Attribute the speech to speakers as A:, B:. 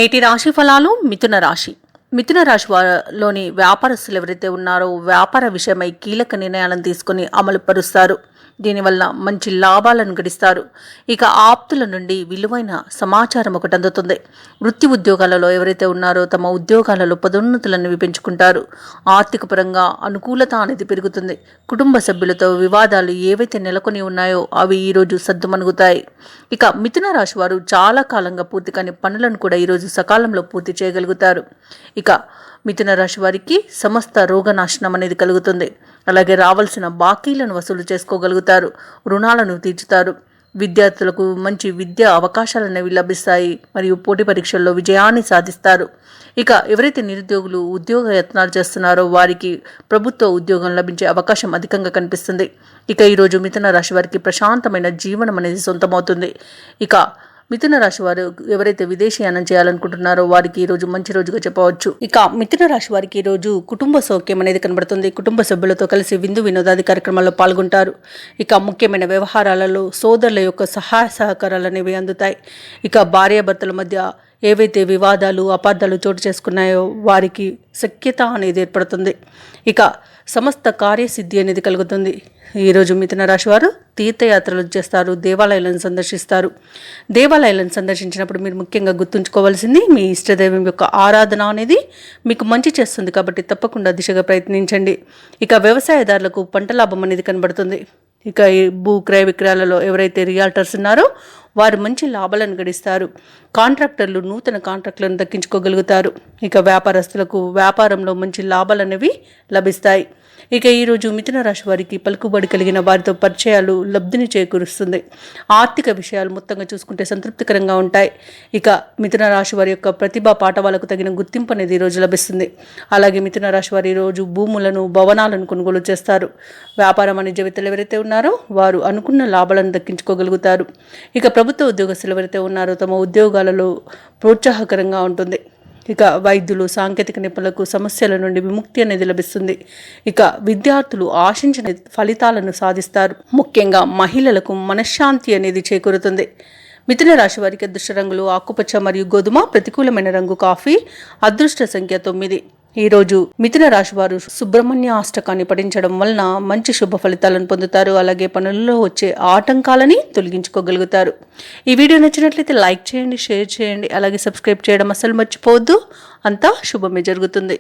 A: నేటి రాశి ఫలాలు. మిథున రాశి వారిలోని వ్యాపారస్తులు ఎవరైతే ఉన్నారో వ్యాపార విషయమై కీలక నిర్ణయాలను తీసుకుని అమలు పరుస్తారు. దీనివల్ల మంచి లాభాలను గడిస్తారు. ఇక ఆప్తుల నుండి విలువైన సమాచారం ఒకటి అందుతుంది. వృత్తి ఉద్యోగాలలో ఎవరైతే ఉన్నారో తమ ఉద్యోగాలలో పదోన్నతులను పెంచుకుంటారు. ఆర్థిక పరంగా అనుకూలత అనేది పెరుగుతుంది. కుటుంబ సభ్యులతో వివాదాలు ఏవైతే నెలకొని ఉన్నాయో అవి ఈరోజు సద్దుమణుగుతాయి. ఇక మిథున రాశి వారు చాలా కాలంగా పూర్తి కాని పనులను కూడా ఈరోజు సకాలంలో పూర్తి చేయగలుగుతారు. ఇక మిథున రాశి వారికి సమస్త రోగనాశనం అనేది కలుగుతుంది. అలాగే రావాల్సిన బాకీలను వసూలు చేసుకోగలుగుతారు. రుణాలను తీర్చుతారు. విద్యార్థులకు మంచి విద్యా అవకాశాలు అనేవి లభిస్తాయి. మరియు పోటీ పరీక్షల్లో విజయాన్ని సాధిస్తారు. ఇక ఎవరైతే నిరుద్యోగులు ఉద్యోగ యత్నాలు చేస్తున్నారో వారికి ప్రభుత్వ ఉద్యోగం లభించే అవకాశం అధికంగా కనిపిస్తుంది. ఇక ఈరోజు మిథున రాశి వారికి ప్రశాంతమైన జీవనం అనేది సొంతమవుతుంది. ఇక మిథున రాశి వారు ఎవరైతే విదేశీయానం చేయాలనుకుంటున్నారో వారికి ఈరోజు మంచి రోజుగా చెప్పవచ్చు. ఇక మిథున రాశి వారికి ఈరోజు కుటుంబ సౌఖ్యం అనేది కనబడుతుంది. కుటుంబ సభ్యులతో కలిసి విందు వినోదాది కార్యక్రమాల్లో పాల్గొంటారు. ఇక ముఖ్యమైన వ్యవహారాలలో సోదరుల యొక్క సహాయ సహకారాలు అనేవి అందుతాయి. ఇక భార్యాభర్తల మధ్య ఏవైతే వివాదాలు అపార్థాలు చోటు చేసుకున్నాయో వారికి సఖ్యత అనేది ఏర్పడుతుంది. ఇక సమస్త కార్యసిద్ధి అనేది కలుగుతుంది. ఈరోజు మిథున రాశి వారు తీర్థయాత్రలు చేస్తారు. దేవాలయాలను సందర్శిస్తారు. దేవాలయాలను సందర్శించినప్పుడు మీరు ముఖ్యంగా గుర్తుంచుకోవాల్సింది మీ ఇష్టదైవం యొక్క ఆరాధన అనేది మీకు మంచి చేస్తుంది. కాబట్టి తప్పకుండా దిశగా ప్రయత్నించండి. ఇక వ్యవసాయదారులకు పంట లాభం అనేది కనబడుతుంది. ఇక భూ క్రయ విక్రయాలలో ఎవరైతే రియాల్టర్స్ ఉన్నారో వారు మంచి లాభాలను గడిస్తారు. కాంట్రాక్టర్లు నూతన కాంట్రాక్టులను దక్కించుకోగలుగుతారు. ఇక వ్యాపారస్తులకు వ్యాపారంలో మంచి లాభాలు అనేవి లభిస్తాయి. ఇక ఈరోజు మిథున రాశి వారికి పలుకుబడి కలిగిన వారితో పరిచయాలు లబ్ధిని చేకూరుస్తుంది. ఆర్థిక విషయాలు మొత్తంగా చూసుకుంటే సంతృప్తికరంగా ఉంటాయి. ఇక మిథున రాశి వారి యొక్క ప్రతిభా పాఠవాలకు తగిన గుర్తింపు అనేది ఈరోజు లభిస్తుంది. అలాగే మిథున రాశి వారి ఈరోజు భూములను భవనాలను కొనుగోలు చేస్తారు. వ్యాపారం అనే జీవితంలో ఎవరైతే ఉన్నారో వారు అనుకున్న లాభాలను దక్కించుకోగలుగుతారు. ఇక ప్రభుత్వ ఉద్యోగస్తులు ఎవరైతే ఉన్నారో తమ ఉద్యోగాలలో ప్రోత్సాహకరంగా ఉంటుంది. ఇక వైద్యులు సాంకేతిక నిపుణులకు సమస్యల నుండి విముక్తి అనేది లభిస్తుంది. ఇక విద్యార్థులు ఆశించిన ఫలితాలను సాధిస్తారు. ముఖ్యంగా మహిళలకు మనశ్శాంతి అనేది చేకూరుతుంది. మిథున రాశి వారికి అదృష్ట రంగులు ఆకుపచ్చ మరియు గోధుమ. ప్రతికూలమైన రంగు కాఫీ. అదృష్ట సంఖ్య 9. ఈరోజు మిథున రాశి వారు సుబ్రహ్మణ్య అష్టకాన్ని పఠించడం వలన మంచి శుభ ఫలితాలను పొందుతారు. అలాగే పనుల్లో వచ్చే ఆటంకాలని తొలగించుకోగలుగుతారు. ఈ వీడియో నచ్చినట్లయితే లైక్ చేయండి, షేర్ చేయండి, అలాగే సబ్స్క్రైబ్ చేయడం అస్సలు మర్చిపోవద్దు. అంతా శుభమే జరుగుతుంది.